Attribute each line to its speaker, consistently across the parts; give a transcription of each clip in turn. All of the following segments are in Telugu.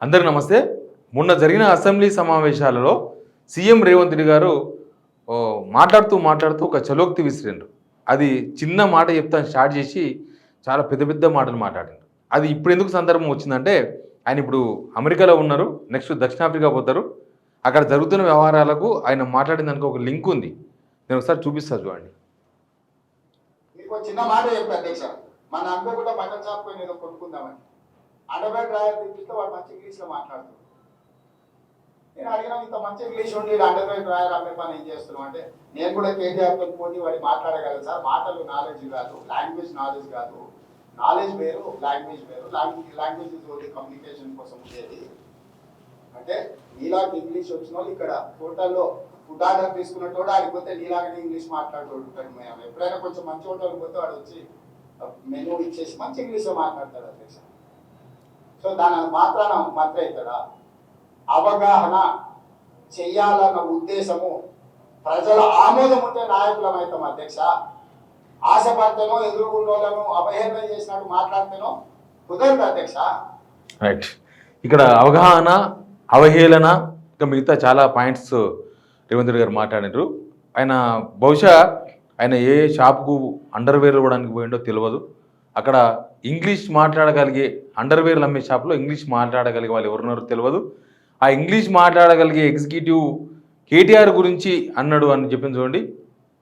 Speaker 1: అందరికీ నమస్తే. మొన్న జరిగిన అసెంబ్లీ సమావేశాలలో సీఎం రేవంత్ రెడ్డి గారు మాట్లాడుతూ ఒక చలోక్తి విసిరిండ్రు. అది చిన్న మాట చెప్తాను స్టార్ట్ చేసి చాలా పెద్ద పెద్ద మాటలు మాట్లాడిండ్రు. అది ఇప్పుడు ఎందుకు సందర్భం వచ్చిందంటే ఆయన ఇప్పుడు అమెరికాలో ఉన్నారు, నెక్స్ట్ దక్షిణాఫ్రికా పోతారు. అక్కడ జరుగుతున్న వ్యవహారాలకు ఆయన మాట్లాడిన దానికి ఒక లింక్ ఉంది. నేను ఒకసారి చూపిస్తాను చూడండి.
Speaker 2: మీకు చిన్న మాట చెప్పారు అధ్యక్ష, మన అందరూ కూడా బట్టల షాప్ పోయి ఏదో కొనుక్కుందామని అండర్వేర్ డ్రైవర్ తెప్పిస్తే వాడు మంచి ఇంగ్లీష్లో మాట్లాడుతున్నాడు. నేను అడిగినా ఇంత మంచి ఇంగ్లీష్ ఉండి అండర్వేర్ డ్రైవర్ అమ్మే పని ఏం చేస్తున్నాం అంటే, నేను కూడా కేటీఆర్తో పోటీ వాడి మాట్లాడగలను సార్. మాటలు నాలెడ్జ్ కాదు, లాంగ్వేజ్ నాలెడ్జ్ కాదు. నాలెడ్జ్ వేరు, లాంగ్వేజ్ వేరు. లాంగ్వేజ్ ఇస్ ఓన్లీ కమ్యూనికేషన్ కోసం ఉండేది. అంటే నీలాగా ఇంగ్లీష్ వచ్చిన వాళ్ళు ఇక్కడ హోటల్లో ఫుడ్ ఆర్డర్ తీసుకున్నట్టు ఆడిపోతే నీలాగానే ఇంగ్లీష్ మాట్లాడుతుంటాడు. మేము ఎప్పుడైనా కొంచెం మంచి హోటల్కి పోతే వాడు వచ్చి మెనూ ఇచ్చేసి మంచి ఇంగ్లీష్లో మాట్లాడతాడు అధ్యక్ష. సో దాని మాత్రాన మంత్రి అవుతాడా? అవగాహన చెయ్యాలన్న ఉద్దేశము, ప్రజల ఆమోదం ఉంటే నాయకులం అవుతాం అధ్యక్ష. ఆశపడితేనో ఎదురుగుండోళ్ళను అవహేళన చేసినట్టు మాట్లాడితేనో కుదరదు అధ్యక్ష.
Speaker 1: రైట్. ఇక్కడ అవగాహన, అవహేళన, ఇంకా మిగతా చాలా పాయింట్స్ రేవంత్ రెడ్డి గారు మాట్లాడినారు. ఆయన బహుశా ఆయన ఏ షాప్కు అండర్వేర్ ఇవ్వడానికి పోయిండో తెలియదు. అక్కడ ఇంగ్లీష్ మాట్లాడగలిగే అండర్వేర్లు అమ్మే షాప్లో ఇంగ్లీష్ మాట్లాడగలిగే వాళ్ళు ఎవరున్నారో తెలియదు. ఆ ఇంగ్లీష్ మాట్లాడగలిగే ఎగ్జిక్యూటివ్ కేటీఆర్ గురించి అన్నాడు అని చెప్పింది చూడండి.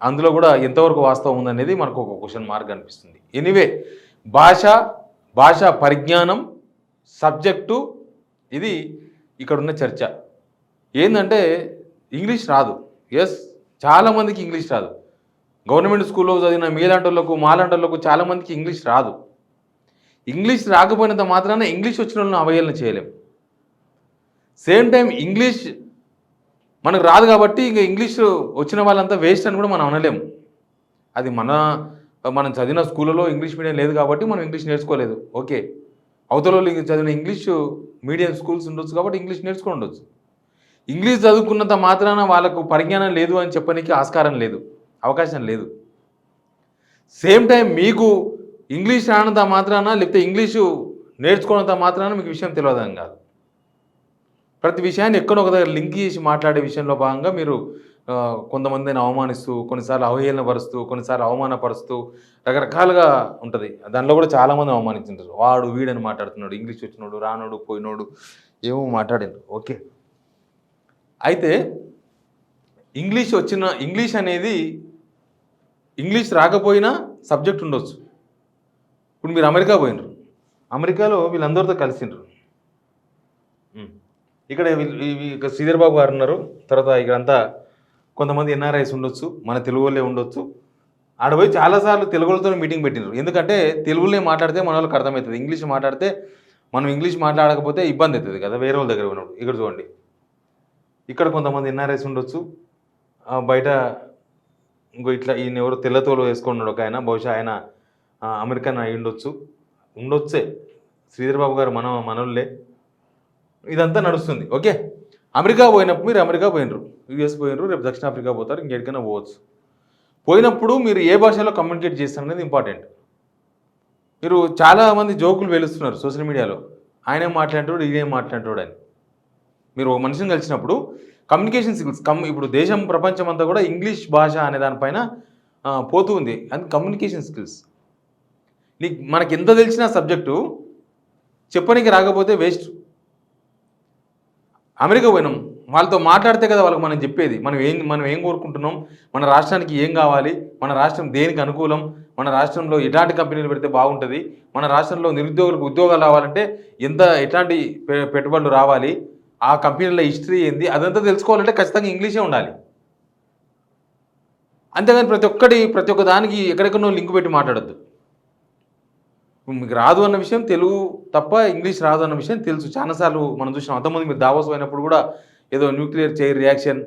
Speaker 1: అందులో కూడా ఎంతవరకు వాస్తవం ఉందనేది మనకు ఒక క్వశ్చన్ మార్క్ అనిపిస్తుంది. ఎనీవే, భాషా పరిజ్ఞానం, సబ్జెక్టు, ఇది ఇక్కడున్న చర్చ. ఏంటంటే ఇంగ్లీష్ రాదు. ఎస్, చాలామందికి ఇంగ్లీష్ రాదు. గవర్నమెంట్ స్కూల్లో చదివిన మీలాంటోళ్ళకు మాలాంటోళ్ళకు చాలామందికి ఇంగ్లీష్ రాదు. ఇంగ్లీష్ రాకపోయినంత మాత్రాన ఇంగ్లీష్ వచ్చిన వాళ్ళని అవహేళన చేయలేం. సేమ్ టైం ఇంగ్లీష్ మనకు రాదు కాబట్టి ఇంకా ఇంగ్లీష్ వచ్చిన వాళ్ళంతా వేస్ట్ అని కూడా మనం అనలేము. అది మనం చదివిన స్కూళ్ళలో ఇంగ్లీష్ మీడియం లేదు కాబట్టి మనం ఇంగ్లీష్ నేర్చుకోలేదు. ఓకే, అవతల వాళ్ళు చదివిన ఇంగ్లీష్ మీడియం స్కూల్స్ ఉండొచ్చు కాబట్టి ఇంగ్లీష్ నేర్చుకుని ఉండొచ్చు. ఇంగ్లీష్ చదువుకున్నంత మాత్రాన వాళ్ళకు పరిజ్ఞానం లేదు అని చెప్పడానికి ఆస్కారం లేదు, అవకాశం లేదు. సేమ్ టైం మీకు ఇంగ్లీష్ రానంత మాత్రాన, లేకపోతే ఇంగ్లీషు నేర్చుకున్నంత మాత్రాన మీకు విషయం తెలియదని కాదు. ప్రతి విషయాన్ని ఎక్కడో ఒక దగ్గర లింక్ చేసి మాట్లాడే విషయంలో భాగంగా మీరు కొంతమందిని అవమానిస్తూ, కొన్నిసార్లు అవహేళనపరుస్తూ, కొన్నిసార్లు అవమానపరుస్తూ రకరకాలుగా ఉంటుంది. దానిలో కూడా చాలామంది అవమానించారు. వాడు వీడని మాట్లాడుతున్నాడు, ఇంగ్లీష్ వచ్చినోడు, రానోడు, పోయినోడు, ఏమో మాట్లాడారు. ఓకే, అయితే ఇంగ్లీష్ అనేది ఇంగ్లీష్ రాకపోయినా సబ్జెక్ట్ ఉండొచ్చు. ఇప్పుడు మీరు అమెరికా పోయినరు, అమెరికాలో వీళ్ళందరితో కలిసిండ్రు. ఇక్కడ శ్రీధర్ బాబు గారు ఉన్నారు, తర్వాత ఇక్కడంతా కొంతమంది ఎన్ఆర్ఐస్ ఉండొచ్చు, మన తెలుగు వాళ్ళే ఉండొచ్చు. ఆడపోయి చాలాసార్లు తెలుగు వాళ్ళతో మీటింగ్ పెట్టినారు. ఎందుకంటే తెలుగులో మాట్లాడితే మన వాళ్ళకి అర్థమవుతుంది. ఇంగ్లీష్ మాట్లాడితే మనం ఇంగ్లీష్ మాట్లాడకపోతే ఇబ్బంది అవుతుంది కదా వేరే వాళ్ళ దగ్గర ఉన్నప్పుడు. ఇక్కడ చూడండి, ఇక్కడ కొంతమంది ఎన్ఆర్ఐస్ ఉండొచ్చు, బయట ఇంకో ఇట్లా ఈయన ఎవరు తెల్లతోలు వేసుకున్నాడు ఒక ఆయన, బహుశా ఆయన అమెరికన్ అయి ఉండొచ్చే. శ్రీధర్ బాబు గారు మనోళ్ళే. ఇదంతా నడుస్తుంది. ఓకే, అమెరికా పోయినప్పుడు మీరు అమెరికా పోయినరు, యూఎస్ పోయినరు, రేపు దక్షిణాఫ్రికా పోతారు, ఇంకెక్కడికైనా పోవచ్చు. పోయినప్పుడు మీరు ఏ భాషలో కమ్యూనికేట్ చేస్తారు అనేది ఇంపార్టెంట్. మీరు చాలామంది జోకులు వేలుస్తున్నారు సోషల్ మీడియాలో, ఆయనేం మాట్లాంటాడు, ఈయనేం మాట్లాంటాడు అని. మీరు ఒక మనిషిని కలిసినప్పుడు కమ్యూనికేషన్ స్కిల్స్ ఇప్పుడు దేశం ప్రపంచం అంతా కూడా ఇంగ్లీష్ భాష అనే దానిపైన పోతూ ఉంది. అది కమ్యూనికేషన్ స్కిల్స్. మనకి ఎంత తెలిసిన సబ్జెక్టు చెప్పడానికి రాకపోతే వేస్ట్. అమెరికా పోయినాం, వాళ్ళతో మాట్లాడితే కదా వాళ్ళకి మనం చెప్పేది. మనం ఏం కోరుకుంటున్నాం, మన రాష్ట్రానికి ఏం కావాలి, మన రాష్ట్రం దేనికి అనుకూలం, మన రాష్ట్రంలో ఎలాంటి కంపెనీలు పెడితే బాగుంటుంది, మన రాష్ట్రంలో నిరుద్యోగులకు ఉద్యోగాలు రావాలంటే ఎట్లాంటి పెట్టుబడులు రావాలి, ఆ కంపెనీల హిస్టరీ ఏంది, అదంతా తెలుసుకోవాలంటే ఖచ్చితంగా ఇంగ్లీషే ఉండాలి. అంతేగాని ప్రతి ఒక్క దానికి ఎక్కడెక్కడో లింక్ పెట్టి మాట్లాడద్దు. మీకు రాదు అన్న విషయం తెలుగు తప్ప ఇంగ్లీష్ రాదు అన్న విషయం తెలుసు. చాలాసార్లు మనం చూసినాం. అంతకుముందు మీరు దావోస్ అయినప్పుడు కూడా ఏదో న్యూక్లియర్ చైర్ రియాక్షన్,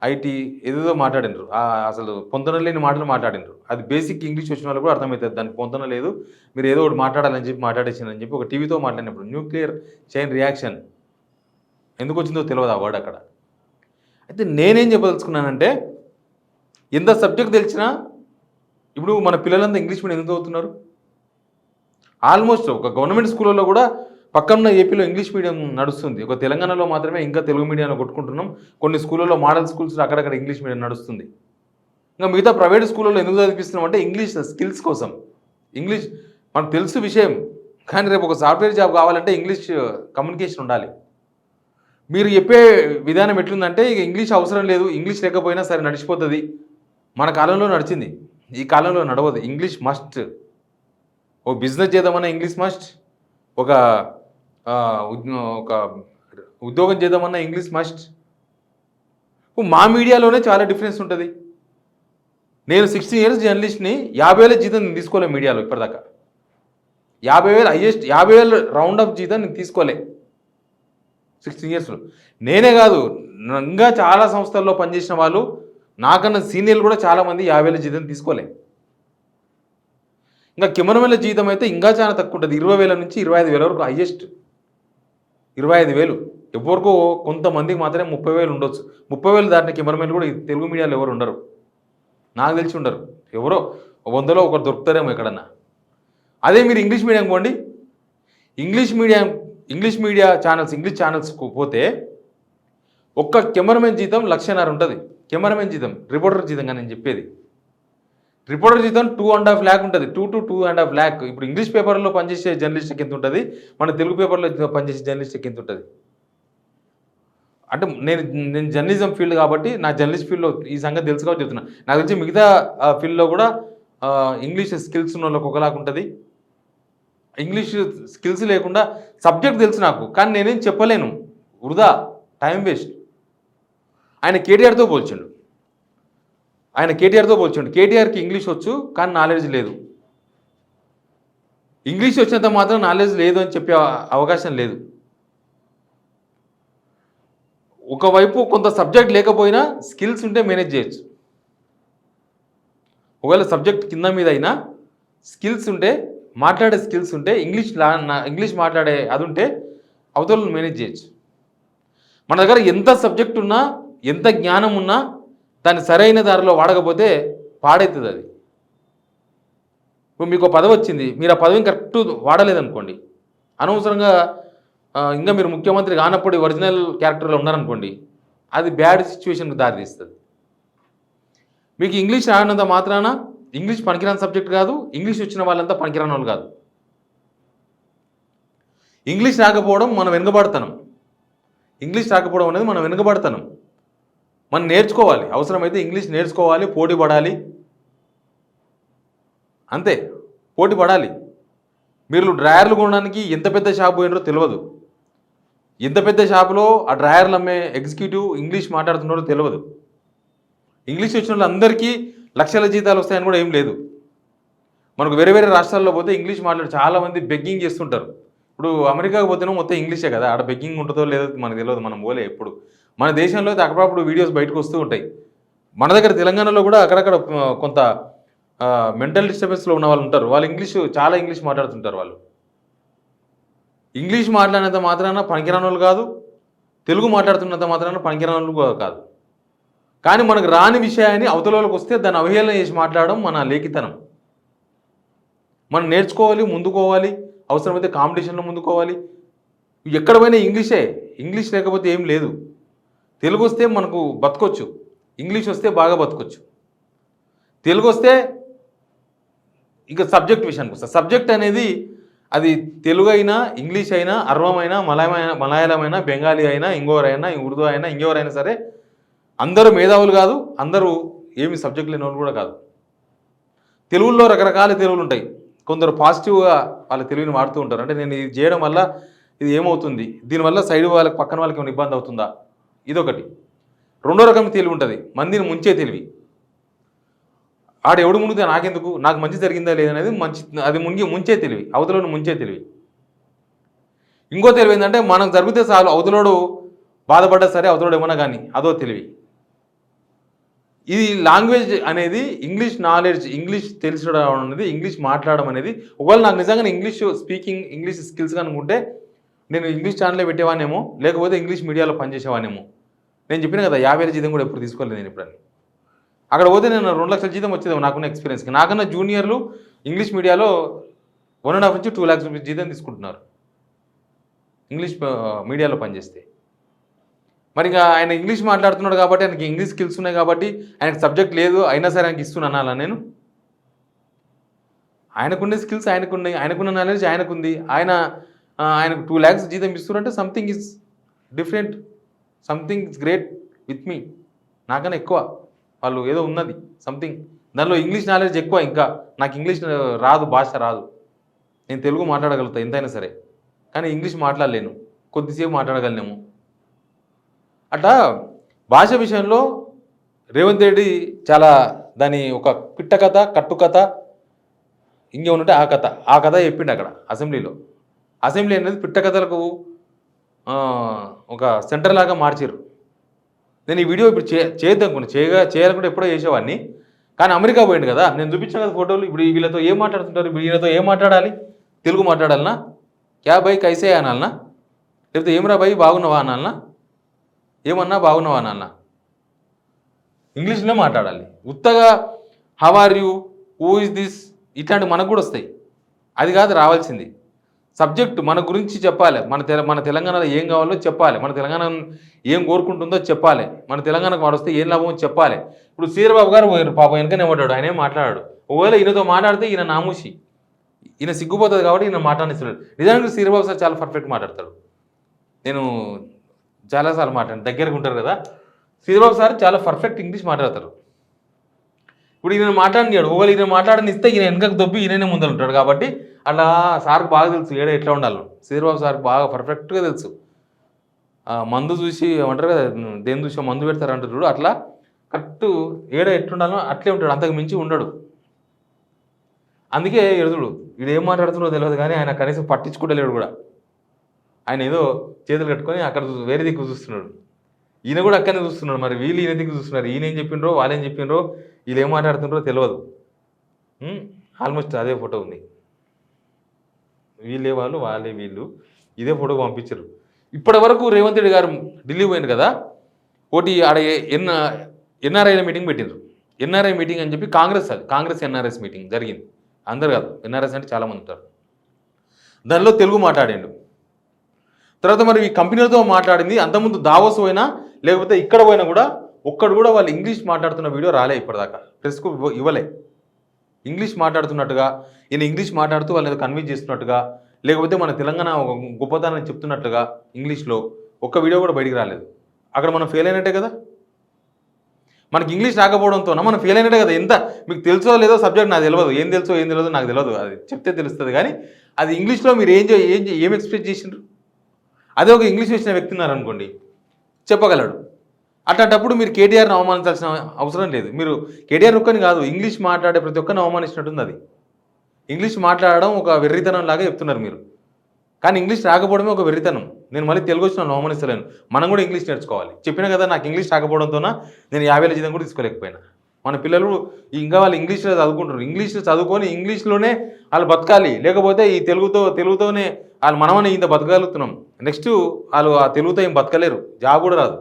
Speaker 1: ఐటీ ఏదేదో మాట్లాడినారు. అసలు పొంతన లేని మాటలు మాట్లాడినారు. అది బేసిక్ ఇంగ్లీష్ వచ్చిన వాళ్ళు కూడా అర్థమవుతుంది, దానికి పొంతన లేదు, మీరు ఏదో ఒకటి మాట్లాడాలని చెప్పి మాట్లాడేసిందని చెప్పి ఒక టీవీతో మాట్లాడినప్పుడు న్యూక్లియర్ చైన్ రియాక్షన్ ఎందుకు వచ్చిందో తెలియదు ఆ వర్డ్ అక్కడ. అయితే నేనేం చెప్పదలుచుకున్నానంటే, ఎంత సబ్జెక్ట్ తెలిసినా ఇప్పుడు మన పిల్లలంతా ఇంగ్లీష్ మీడియం ఎందుకు అవుతున్నారు? ఆల్మోస్ట్ ఒక గవర్నమెంట్ స్కూళ్ళలో కూడా పక్కన ఏపీలో ఇంగ్లీష్ మీడియం నడుస్తుంది. ఒక తెలంగాణలో మాత్రమే ఇంకా తెలుగు మీడియంలో కొట్టుకుంటున్నాం. కొన్ని స్కూళ్ళలో మోడల్ స్కూల్స్ అక్కడక్కడ ఇంగ్లీష్ మీడియం నడుస్తుంది. ఇంకా మిగతా ప్రైవేట్ స్కూళ్ళలో ఎందుకు చదివిస్తున్నాం అంటే ఇంగ్లీష్ స్కిల్స్ కోసం. ఇంగ్లీష్ మనకు తెలుసు విషయం, కానీ రేపు ఒక సాఫ్ట్వేర్ జాబ్ కావాలంటే ఇంగ్లీష్ కమ్యూనికేషన్ ఉండాలి. మీరు చెప్పే విధానం ఎట్లుందంటే ఇక ఇంగ్లీష్ అవసరం లేదు, ఇంగ్లీష్ లేకపోయినా సరే నడిచిపోతుంది. మన కాలంలో నడిచింది, ఈ కాలంలో నడవదు. English must. ఓ బిజినెస్ చేద్దామన్నా ఇంగ్లీష్ మస్ట్, ఒక ఒక ఉద్యోగం చేద్దామన్నా ఇంగ్లీష్ మస్ట్. మా మీడియాలోనే చాలా డిఫరెన్స్ ఉంటుంది. నేను 16 years జర్నలిస్ట్ని, 50,000 జీతం నేను తీసుకోలే మీడియాలో ఇప్పటిదాకా. 50,000 హైయెస్ట్, 50,000 రౌండ్ ఆఫ్ జీతం నేను తీసుకోలే 16 yearsలో. నేనే కాదు, ఇంకా చాలా సంస్థల్లో పనిచేసిన వాళ్ళు నాకన్నా సీనియర్లు కూడా చాలామంది 50,000 జీతం తీసుకోలే. ఇంకా కెమెరామెన్ల జీతం అయితే ఇంకా చాలా తక్కువ ఉంటుంది. 20,000 నుంచి 25,000 వరకు హైయెస్ట్. 25,000 ఎవరికో కొంతమందికి మాత్రమే 30,000 ఉండొచ్చు. 30,000 దాటిన కెమెరామెన్లు కూడా తెలుగు మీడియాలో ఎవరు ఉండరు, నాకు తెలిసి ఉండరు. ఎవరో 100లో ఒకరు దొరుకుతారేమో ఎక్కడన్నా. అదే మీరు ఇంగ్లీష్ మీడియం పోండి, ఇంగ్లీష్ మీడియా ఛానల్స్, ఇంగ్లీష్ ఛానల్స్కు పోతే ఒక్క కెమెరామెన్ జీతం 1,50,000 ఉంటుంది. కెమెరామెన్ జీతం, రిపోర్టర్ జీతంగా నేను చెప్పేది. రిపోర్టర్ జీతం 2.5 lakh ఉంటుంది, 2 to 2.5 lakh. ఇప్పుడు ఇంగ్లీష్ పేపర్లో పనిచేసే జర్నలిస్ట్కి ఎంత ఉంటుంది, మన తెలుగు పేపర్లో పనిచేసే జర్నలిస్ట్కి ఎంత ఉంటుంది? అంటే నేను జర్నలిజం ఫీల్డ్ కాబట్టి నా జర్నలిస్ట్ ఫీల్డ్లో ఈ సంగతి తెలుసు కాబట్టి చెప్తున్నా. నాకు తెలిసి మిగతా ఫీల్డ్లో కూడా ఇంగ్లీష్ స్కిల్స్ ఉన్న వాళ్ళకి ఒకలాగా ఉంటుంది. ఇంగ్లీష్ స్కిల్స్ లేకుండా సబ్జెక్ట్ తెలుసు నాకు, కానీ నేనేం చెప్పలేను, వృధా, టైం వేస్ట్. ఆయన కేటీఆర్తో పోల్చండు. కేటీఆర్కి ఇంగ్లీష్ వచ్చు కానీ నాలెడ్జ్ లేదు. ఇంగ్లీష్ వచ్చినంత మాత్రం నాలెడ్జ్ లేదు అని చెప్పే అవకాశం లేదు. ఒకవైపు కొంత సబ్జెక్ట్ లేకపోయినా స్కిల్స్ ఉంటే మేనేజ్ చేయొచ్చు. ఒకవేళ సబ్జెక్ట్ కింద మీద అయినా స్కిల్స్ ఉంటే, మాట్లాడే స్కిల్స్ ఉంటే, ఇంగ్లీష్ మాట్లాడే అది ఉంటే అవతలను మేనేజ్ చేయొచ్చు. మన దగ్గర ఎంత సబ్జెక్ట్ ఉన్నా, ఎంత జ్ఞానం ఉన్నా దాన్ని సరైన దారిలో వాడకపోతే పాడవుతుంది అది. ఇప్పుడు మీకు పదవి వచ్చింది, మీరు ఆ పదవిని కరెక్ట్ వాడలేదనుకోండి, అనవసరంగా ఇంకా మీరు ముఖ్యమంత్రి కానప్పుడు ఒరిజినల్ క్యారెక్టర్లో ఉన్నారనుకోండి, అది బ్యాడ్ సిచ్యువేషన్కి దారితీస్తుంది. మీకు ఇంగ్లీష్ రానంత మాత్రాన ఇంగ్లీష్ పనికిరాని సబ్జెక్ట్ కాదు, ఇంగ్లీష్ వచ్చిన వాళ్ళంతా పనికిరాని వాళ్ళు కాదు. ఇంగ్లీష్ రాకపోవడం మనం వెనుకబడతనం. మనం నేర్చుకోవాలి, అవసరమైతే ఇంగ్లీష్ నేర్చుకోవాలి, పోటీ పడాలి, అంతే. పోటీ పడాలి. మీరు డ్రాయర్లు కొనడానికి ఎంత పెద్ద షాప్ పోయినారో తెలియదు, ఎంత పెద్ద షాపులో ఆ డ్రాయర్లు అమ్మే ఎగ్జిక్యూటివ్ ఇంగ్లీష్ మాట్లాడుతున్నారో తెలియదు. ఇంగ్లీష్ వచ్చిన వాళ్ళందరికీ లక్షల జీతాలు వస్తాయని కూడా ఏం లేదు. మనకు వేరే వేరే రాష్ట్రాల్లో పోతే ఇంగ్లీష్ మాట్లాడి చాలామంది బెగ్గింగ్ చేస్తుంటారు. ఇప్పుడు అమెరికాకు పోతేనో మొత్తం ఇంగ్లీషే కదా, ఆడ బెగ్గింగ్ ఉంటుందో లేదో మనకు తెలియదు, మనం పోలే ఎప్పుడు. మన దేశంలో అయితే అక్కడప్పుడు వీడియోస్ బయటకు వస్తూ ఉంటాయి. మన దగ్గర తెలంగాణలో కూడా అక్కడక్కడ కొంత మెంటల్ డిస్టర్బెన్స్లో ఉన్న వాళ్ళు ఉంటారు, వాళ్ళు చాలా ఇంగ్లీష్ మాట్లాడుతుంటారు. వాళ్ళు ఇంగ్లీష్ మాట్లాడినంత మాత్రాన పనికిరాని వాళ్ళు కాదు, తెలుగు మాట్లాడుతున్నంత మాత్రాన పనికిరాని వాళ్ళు కాదు. కానీ మనకు రాని విషయాన్ని అవతలలోకి వస్తే దాన్ని అవహేళన చేసి మాట్లాడడం మన లేఖితనం. మనం నేర్చుకోవాలి, ముందుకోవాలి, అవసరమైతే కాంపిటీషన్లో ముందుకోవాలి. ఎక్కడ పోయినా ఇంగ్లీష్ లేకపోతే ఏం లేదు. తెలుగు వస్తే మనకు బతకొచ్చు, ఇంగ్లీష్ వస్తే బాగా బతకొచ్చు. తెలుగు వస్తే ఇంకా సబ్జెక్ట్ విషయానికి వస్తుంది. సబ్జెక్ట్ అనేది అది తెలుగు అయినా, ఇంగ్లీష్ అయినా, అర్వం అయినా, మలయాళం అయినా, బెంగాలీ అయినా, ఇంకోరైనా, ఉర్దూ అయినా, ఇంకెవరైనా సరే అందరూ మేధావులు కాదు, అందరూ ఏమి సబ్జెక్ట్ లేని వాళ్ళు కూడా కాదు. తెలుగులో రకరకాల తెలుగులు ఉంటాయి. కొందరు పాజిటివ్గా వాళ్ళ తెలుగుని వాడుతూ ఉంటారు. అంటే నేను ఇది చేయడం వల్ల ఇది ఏమవుతుంది, దీనివల్ల సైడ్ వాళ్ళకి పక్కన వాళ్ళకి ఏమైనా ఇబ్బంది అవుతుందా, ఇదొకటి. రెండో రకం తెలివి ఉంటుంది, మందిని ముంచే తెలివి. ఎవడు మునిగితే నాకెందుకు, నాకు మంచి జరిగిందా లేదనేది అది ముంచే తెలివి, అవతలను ముంచే తెలివి. ఇంకో తెలివి ఏంటంటే మనకు జరిగితే చాలు, అవతలోడు బాధపడ్డా సరే, అవతలోడు ఏమన్నా కానీ, అదో తెలివి. ఇది లాంగ్వేజ్ అనేది, ఇంగ్లీష్ నాలెడ్జ్, ఇంగ్లీష్ తెలిసడం అనేది, ఇంగ్లీష్ మాట్లాడడం అనేది. ఒకవేళ నాకు నిజంగా ఇంగ్లీష్ స్పీకింగ్, ఇంగ్లీష్ స్కిల్స్ కనుకుంటే నేను ఇంగ్లీష్ ఛానల్లో పెట్టేవానేమో, లేకపోతే ఇంగ్లీష్ మీడియాలో పనిచేసేవానేమో. నేను చెప్పిన కదా 50,000 జీతం కూడా ఎప్పుడు తీసుకోలేదు నేను. ఎప్పుడని అక్కడ పోతే నేను 2 లక్షల జీతం వచ్చేదేమో నాకున్న ఎక్స్పీరియన్స్కి. నాకన్నా జూనియర్లు ఇంగ్లీష్ మీడియాలో 1.5 నుంచి 2 lakhs రూపీస్ జీతం తీసుకుంటున్నారు. ఇంగ్లీష్ మీడియాలో పనిచేస్తే. మరి ఇక ఆయన ఇంగ్లీష్ మాట్లాడుతున్నాడు కాబట్టి, ఆయనకి ఇంగ్లీష్ స్కిల్స్ ఉన్నాయి కాబట్టి, ఆయనకు సబ్జెక్ట్ లేదు అయినా సరే ఆయనకి ఇస్తున్నాను అలా నేను. ఆయనకున్న స్కిల్స్ ఆయనకున్నాయి, ఆయనకున్న నాలెడ్జ్ ఆయనకుంది. ఆయనకు 2 lakhs జీతం ఇస్తున్నారంటే something is different, something is great with me. నాకన్నా ఎక్కువ వాళ్ళు ఏదో ఉన్నది సంథింగ్. దానిలో ఇంగ్లీష్ నాలెడ్జ్ ఎక్కువ. ఇంకా నాకు ఇంగ్లీష్ రాదు, భాష రాదు. నేను తెలుగు మాట్లాడగలుగుతా ఎంతైనా సరే, కానీ ఇంగ్లీష్ మాట్లాడలేను, కొద్దిసేపు మాట్లాడగలనేమో. అట్లా భాష విషయంలో రేవంత్ రెడ్డి చాలా దాని ఒక పిట్ట కథ, కట్టు కథ, ఇంకేముంటే ఆ కథ చెప్పిండు అక్కడ అసెంబ్లీలో. అసెంబ్లీ అనేది పిట్ట కథలకు ఒక సెంటర్ లాగా మార్చారు. నేను ఈ వీడియో ఇప్పుడు చేద్దాం చేయాలనుకుంటే ఎప్పుడో చేసేవాడిని, కానీ అమెరికా పోయింది కదా, నేను చూపించాను కదా ఫోటోలు. ఇప్పుడు వీళ్ళతో ఏం మాట్లాడుతుంటారు, ఇప్పుడు వీళ్ళతో ఏం మాట్లాడాలి? తెలుగు మాట్లాడాలనా? క్యా భయ్ కైసే అనాలనా? లేకపోతే ఏమరా భయ్ బాగున్నావా అనాలనా? ఏమన్నా బాగున్నావా అనాలనా? ఇంగ్లీష్లో మాట్లాడాలి. ఉత్తగా how are you, who is this, ఇట్లాంటివి మనకు కూడా వస్తాయి. అది కాదు రావాల్సింది. సబ్జెక్టు మన గురించి చెప్పాలి. మన తెలంగాణలో ఏం కావాలో చెప్పాలి, మన తెలంగాణ ఏం కోరుకుంటుందో చెప్పాలి, మన తెలంగాణకు వాడు వస్తే ఏం లాభమో చెప్పాలి. ఇప్పుడు శ్రీరబాబు గారు పోయారు పాపం, వెనకనే పడ్డాడు, ఆయన ఏం మాట్లాడాడు. ఒకవేళ ఈయనతో మాట్లాడితే ఈయన నామూషి, ఈయన సిగ్గుపోతుంది కాబట్టి ఈయన మాట్లాడిస్తున్నాడు. నిజానికి శ్రీరబాబు సార్ చాలా పర్ఫెక్ట్ మాట్లాడతాడు. నేను చాలాసార్లు మాట్లాడాను, దగ్గరగా ఉంటారు కదా. శ్రీరబాబు సార్ చాలా పర్ఫెక్ట్ ఇంగ్లీష్ మాట్లాడతారు. ఇప్పుడు ఈయన మాట్లాడినాడు, ఒకవేళ ఈయన మాట్లాడని ఇస్తే ఈయన వెనకకు దొబ్బి ఈయననే ముందర ఉంటాడు. కాబట్టి అలా సార్కి బాగా తెలుసు ఏడ ఎట్లా ఉండాలి. శ్రీరబాబు సార్కి బాగా పర్ఫెక్ట్గా తెలుసు. మందు చూసి ఏమంటారు కదా, దేని చూసి మందు పెడతారు అంటారు చూడు, అట్లా కరెక్ట్ ఏడ ఎట్లుండాలో అట్లే ఉంటాడు, అంతకు మించి ఉండడు. అందుకే ఎడుదుడు వీడు ఏం మాట్లాడుతున్నాడో తెలియదు, కానీ ఆయన కనీసం పట్టించుకుంటలేడు కూడా. ఆయన ఏదో చేతులు కట్టుకొని అక్కడ వేరే దిక్కు చూస్తున్నాడు, ఈయన కూడా అక్కడనే చూస్తున్నాడు. మరి వీళ్ళు ఈయన దిక్కు చూస్తున్నారు, ఈయన ఏం చెప్పిండ్రో వాళ్ళేం చెప్పిండ్రో వీళ్ళు ఏం మాట్లాడుతుండ్రో తెలియదు. ఆల్మోస్ట్ అదే ఫోటో ఉంది, వీళ్ళే వాళ్ళు వాళ్ళే వీళ్ళు, ఇదే ఫోటో పంపించారు. ఇప్పటి వరకు రేవంత్ రెడ్డి గారు ఢిల్లీ పోయింది కదా, ఒకటి ఆడ ఎన్ఆర్ఐల మీటింగ్ పెట్టిండ్రు. ఎన్ఆర్ఐ మీటింగ్ అని చెప్పి కాంగ్రెస్ ఎన్ఆర్ఎస్ మీటింగ్ జరిగింది. అందరు కాదు, ఎన్ఆర్ఎస్ అంటే చాలామంది ఉంటారు. దానిలో తెలుగు మాట్లాడిండు. తర్వాత మరి ఈ కంపెనీలతో మాట్లాడింది. అంతకుముందు దావోస్ పోయినా లేకపోతే ఇక్కడ పోయినా కూడా ఒక్కడు కూడా వాళ్ళు ఇంగ్లీష్ మాట్లాడుతున్న వీడియో రాలే ఇప్పటిదాకా, ప్రెస్కు ఇవ్వలే. ఇంగ్లీష్ మాట్లాడుతున్నట్టుగా, ఈయన ఇంగ్లీష్ మాట్లాడుతూ వాళ్ళు ఏదో కన్విన్స్ చేస్తున్నట్టుగా, లేకపోతే మన తెలంగాణ గొప్పతనాన్ని చెప్తున్నట్లుగా ఇంగ్లీష్లో ఒక్క వీడియో కూడా బయటికి రాలేదు. అక్కడ మనం ఫెయిల్ అయినట్టే కదా. మనకి ఇంగ్లీష్ రాకపోవడంతో మనం ఫెయిల్ అయినట్టే కదా. ఎంత మీకు తెలుసో లేదో సబ్జెక్ట్ నాకు తెలియదు, ఏం తెలియదో నాకు తెలియదు, అది చెప్తే తెలుస్తుంది. కానీ అది ఇంగ్లీష్లో మీరు ఏం ఎక్స్ప్రెస్ చేసిండ్రు, అదే ఒక ఇంగ్లీష్ వచ్చిన వ్యక్తి ఉన్నారనుకోండి చెప్పగలడు. అట్లాంటప్పుడు మీరు కేటీఆర్ని అవమానించాల్సిన అవసరం లేదు. మీరు కేటీఆర్ ఒక్కని కాదు, ఇంగ్లీష్ మాట్లాడే ప్రతి ఒక్కరిని అవమానించినట్టుంది. అది ఇంగ్లీష్ మాట్లాడడం ఒక వెర్రితనం లాగా చెప్తున్నారు మీరు, కానీ ఇంగ్లీష్ రాకపోవడమే ఒక వెర్రితనం. నేను మళ్ళీ తెలుగు వచ్చిన అవమానిస్తలేను, మనం కూడా ఇంగ్లీష్ నేర్చుకోవాలి. చెప్పినా కదా, నాకు ఇంగ్లీష్ రాకపోవడంతో నేను 50,000 జీతం కూడా తీసుకోలేకపోయినా. మన పిల్లలు ఇంకా వాళ్ళు ఇంగ్లీష్లో చదువుకుంటారు, ఇంగ్లీష్లో చదువుకొని ఇంగ్లీష్లోనే వాళ్ళు బతకాలి. లేకపోతే ఈ తెలుగుతోనే వాళ్ళు మనమని ఇంత బతకగలుగుతున్నాం, నెక్స్ట్ వాళ్ళు ఆ తెలుగుతో ఏం బతకలేరు, జాబ్ కూడా రాదు.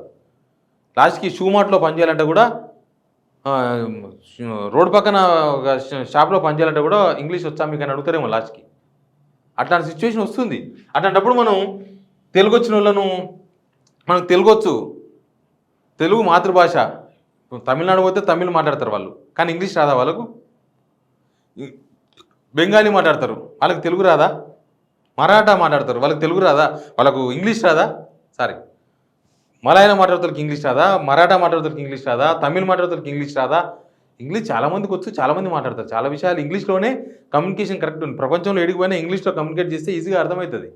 Speaker 1: లాస్ట్కి షూ మార్ట్లో పనిచేయాలంటే కూడా, రోడ్డు పక్కన షాప్లో పనిచేయాలంటే కూడా ఇంగ్లీష్ వచ్చా మీకు అని అడుగుతారేమో లాస్ట్కి. అట్లాంటి సిచ్యువేషన్ వస్తుంది. అట్లాంటప్పుడు మనం తెలుగు వచ్చిన వాళ్ళను, మనకు తెలుగు వచ్చు, తెలుగు మాతృభాష. తమిళనాడు పోతే తమిళ్ మాట్లాడతారు వాళ్ళు, కానీ ఇంగ్లీష్ రాదా వాళ్ళకు? బెంగాలీ మాట్లాడతారు, వాళ్ళకి తెలుగు రాదా? మరాఠా మాట్లాడతారు, వాళ్ళకి తెలుగు రాదా? వాళ్ళకు ఇంగ్లీష్ రాదా? సారీ, మలయాళం మాట్లాడతానికి ఇంగ్లీష్ రాదా? మరాఠా మాట్లాడతానికి ఇంగ్లీష్ రాదా? తమిళ్ మాట్లాడతానికి ఇంగ్లీష్ రాదా? ఇంగ్లీష్ చాలామందికి వచ్చు, చాలామంది మాట్లాడతారు. చాలా విషయాలు ఇంగ్లీష్లోనే కమ్యూనికేషన్ కరెక్ట్ ఉంది. ప్రపంచంలో ఎడిగిపోయినా ఇంగ్లీష్లో కమ్యూనికేట్ చేస్తే ఈజీగా అర్థమవుతుంది.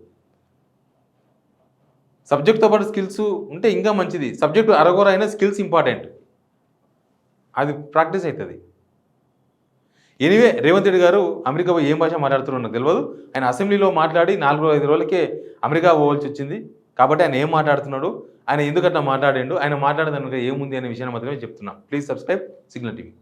Speaker 1: సబ్జెక్ట్తో పాటు స్కిల్స్ ఉంటే ఇంకా మంచిది. సబ్జెక్టు అరగోర అయినా స్కిల్స్ ఇంపార్టెంట్, అది ప్రాక్టీస్ అవుతుంది. ఎనీవే, రేవంత్ రెడ్డి గారు అమెరికా పోయి ఏం భాష మాట్లాడుతున్నారో నాకు తెలియదు. ఆయన అసెంబ్లీలో మాట్లాడి 4-5 రోజులకే అమెరికా పోవాల్సి వచ్చింది. కాబట్టి ఆయన ఏం మాట్లాడుతున్నాడు, ఆయన ఎందుకట్లా మాట్లాడిండు, ఆయన మాట్లాడేదానికి ఏముంది అనే విషయాన్ని మాత్రమే చెప్తున్నా. Please subscribe signal TV.